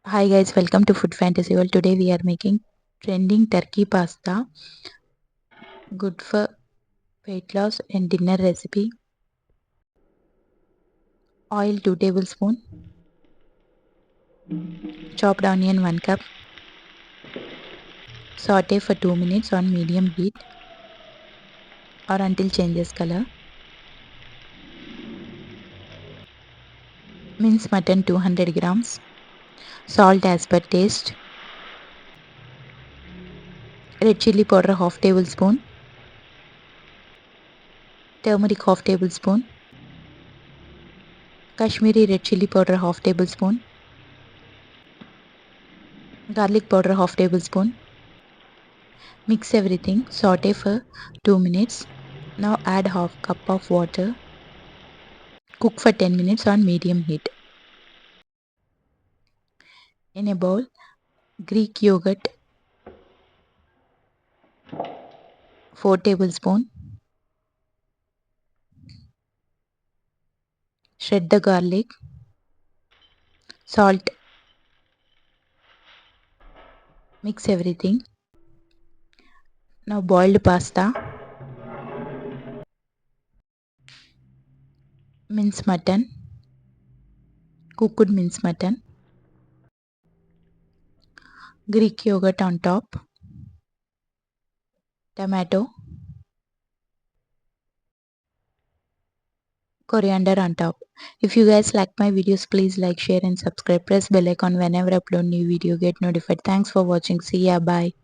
Hi guys, welcome to Food Fantasy World. Today we are making trending turkey pasta, good for weight loss and dinner recipe. Oil 2 tablespoon, chopped onion 1 cup, saute for 2 minutes on medium heat or until changes color. Minced mutton 200 grams, salt as per taste, red chili powder half tablespoon, turmeric half tablespoon, Kashmiri red chili powder half tablespoon, garlic powder half tablespoon. Mix everything, saute for 2 minutes. Now add half cup of water. Cook for 10 minutes on medium heat. In a bowl, Greek yogurt 4 tablespoon. Shred the garlic, salt, mix everything. Now boiled pasta, minced mutton, cooked minced mutton, Greek yogurt on top, tomato, coriander on top. If you guys like my videos, please like, share and subscribe. Press bell icon whenever I upload new video. Get notified. Thanks for watching. See ya. Bye.